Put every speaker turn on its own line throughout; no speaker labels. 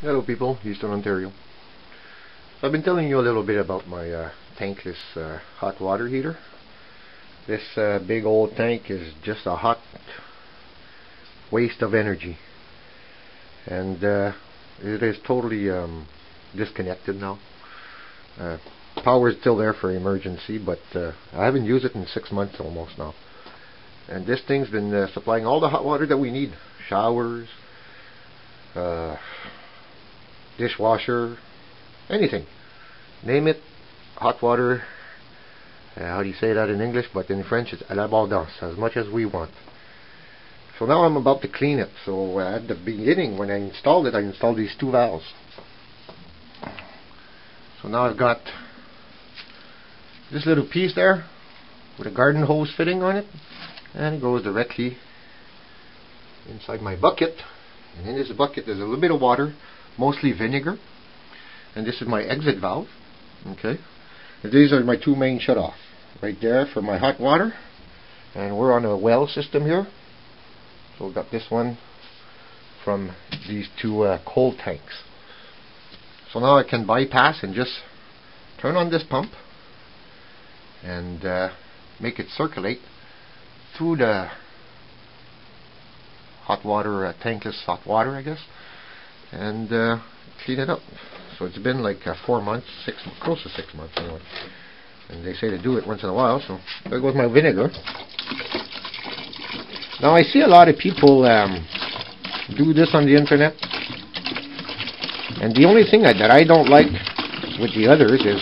Hello people, Eastern Ontario. I've been telling you a little bit about my tankless hot water heater. This big old tank is just a hot waste of energy, and it is totally disconnected now. Power is still there for emergency, but I haven't used it in 6 months almost now. And this thing's been supplying all the hot water that we need. Showers, dishwasher, anything. Name it, hot water. How do you say that in English? But in French it's à l'abondance, as much as we want. So now I'm about to clean it. So at the beginning, when I installed it, I installed these two valves. So now I've got this little piece there with a garden hose fitting on it, and it goes directly inside my bucket. And in this bucket there's a little bit of water, mostly vinegar, and this is my exit valve. Okay, and these are my two main shut-off right there for my hot water, and we're on a well system here. So we've got this one from these two cold tanks. So now I can bypass and just turn on this pump and make it circulate through the hot water, tankless hot water, I guess, and clean it up. So it's been like 4 months, close to 6 months anyway. And they say to do it once in a while, so there goes my vinegar. Now I see a lot of people do this on the internet, and the only thing that I don't like with the others is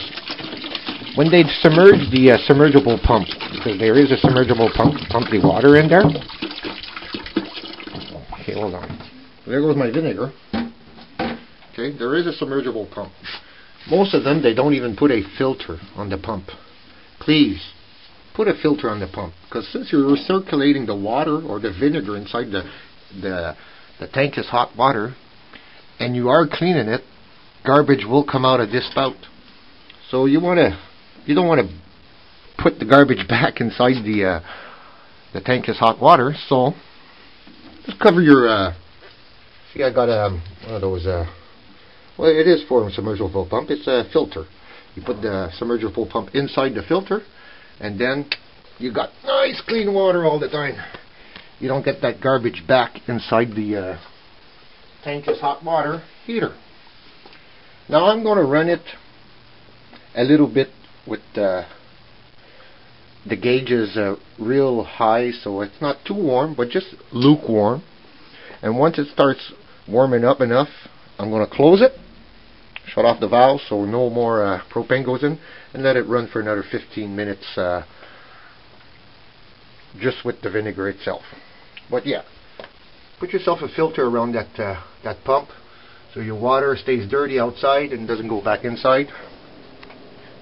when they submerge the submergible pump, because there is a submergible pump to pump the water in there. Okay, hold on. There goes my vinegar. Okay, there is a submergible pump. Most of them, they don't even put a filter on the pump. Please, put a filter on the pump, because since you're circulating the water or the vinegar inside the tankless hot water, and you are cleaning it, garbage will come out of this spout. So you don't want to put the garbage back inside the tankless hot water. So just cover your. See, I got one of those. Well, it is for a submersible pump. It's a filter. You put the submersible pump inside the filter, and then you got nice clean water all the time. You don't get that garbage back inside the tankless hot water heater. Now I'm going to run it a little bit with the gauges real high, so it's not too warm, but just lukewarm. And once it starts warming up enough, I'm going to close it, shut off the valve so no more propane goes in, and let it run for another 15 minutes just with the vinegar itself. But yeah, put yourself a filter around that pump so your water stays dirty outside and doesn't go back inside.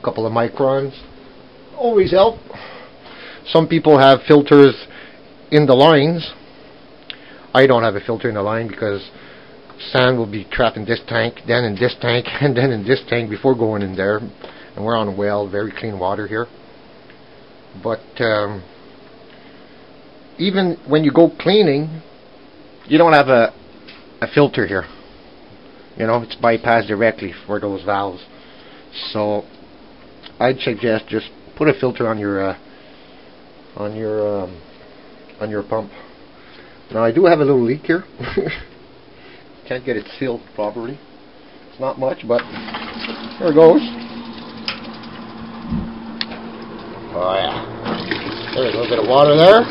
A couple of microns always help. Some people have filters in the lines. I don't have a filter in the line because sand will be trapped in this tank, then in this tank, and then in this tank before going in there. And we're on a well, very clean water here. But even when you go cleaning, you don't have a filter here. You know, it's bypassed directly for those valves. So I'd suggest just put a filter on your pump. Now I do have a little leak here. Can't get it sealed properly. It's not much, but there it goes. Oh yeah. There's a little bit of water there.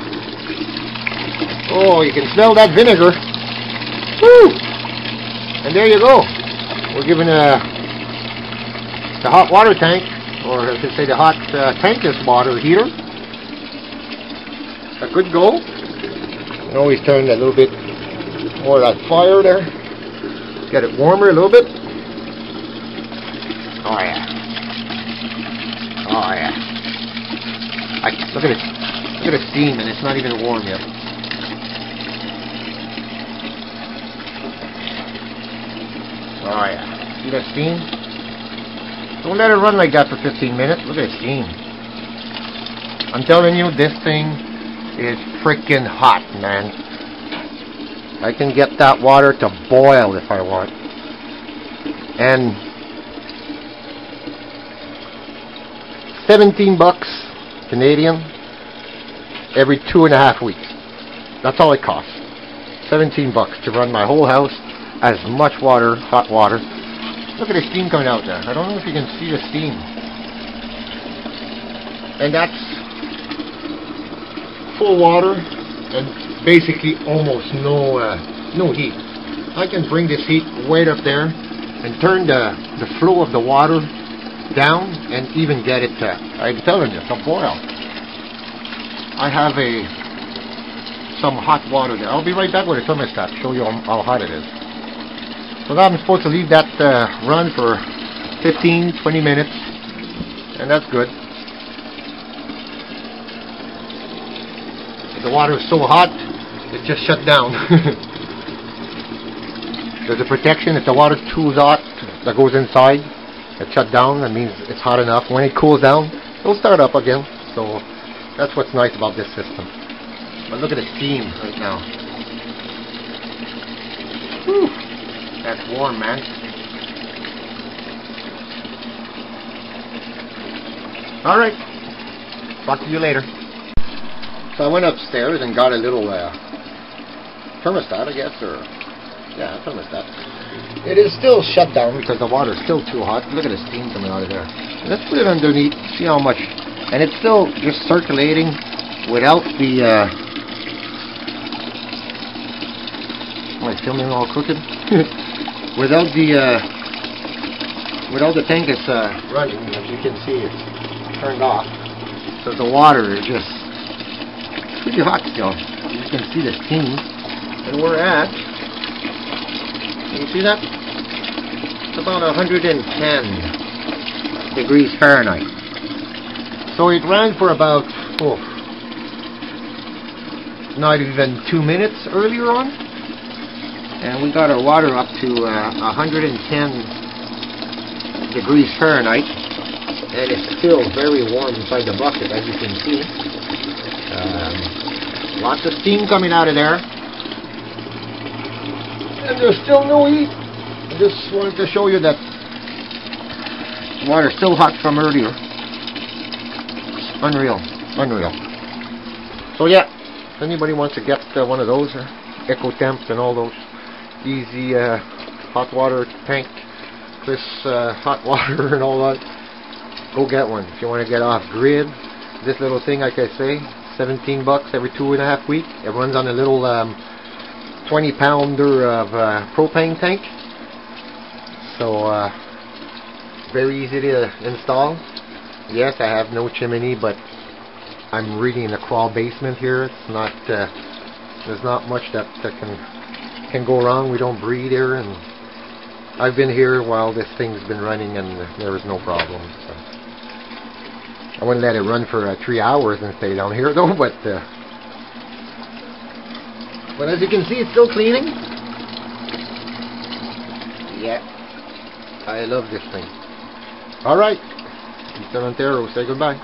Oh, you can smell that vinegar. Woo! And there you go. We're giving the hot water tank, or I should say the hot tankless water heater, a good go. You can always turn a little bit more of that fire there. Get it warmer a little bit. Oh yeah. Oh yeah. Look at it. Look at the steam, and it's not even warm yet. Oh yeah. See that steam? Don't let it run like that for 15 minutes. Look at the steam. I'm telling you, this thing is freaking hot, man. I can get that water to boil if I want. and $17 Canadian every 2.5 weeks. That's all it costs. $17 to run my whole house. As much water, hot water. Look at the steam coming out there. I don't know if you can see the steam. And that's full water and basically almost no heat. I can bring this heat right up there and turn the flow of the water down and even get it I'm telling you, to boil. I have some hot water there. I'll be right back with a thermostat, show you how hot it is. So now I'm supposed to leave that run for 15-20 minutes, and that's good. The water is so hot, it just shut down. There's a protection. If the water too hot that goes inside, it shut down. That means it's hot enough. When it cools down, it'll start up again. So that's what's nice about this system. But look at the steam right now. Whew. That's warm, man. Alright. Talk to you later. So I went upstairs and got a little thermostat, I guess, or yeah, thermostat. It is still shut down because the water is still too hot. Look at the steam coming out of there. Let's put it underneath, see how much. And it's still just circulating without the... am I filming all crooked? without the tank is running. As you can see, it's turned off. So the water is just pretty hot still. You can see the steam. And we're at... Can you see that? It's about 110 degrees Fahrenheit. So it ran for about, not even 2 minutes earlier on. And we got our water up to 110 degrees Fahrenheit. And it's still very warm inside the bucket, as you can see. Lots of steam coming out of there. And there's still no heat. I just wanted to show you that water is still hot from earlier. Unreal. Unreal. So yeah, if anybody wants to get one of those, Ecotemps and all those easy hot water tank, this hot water and all that, go get one. If you want to get off grid, this little thing, like I say, $17 every 2.5 weeks. It runs on a little 20-pounder of propane tank. So very easy to install. Yes, I have no chimney, but I'm really in a crawl basement here. It's not there's not much that can go wrong. We don't breathe here, and I've been here while this thing's been running, and there was no problem. So I wouldn't let it run for 3 hours and stay down here though, but as you can see, it's still cleaning. Yeah, I love this thing. Alright, Mr. Montero, say goodbye.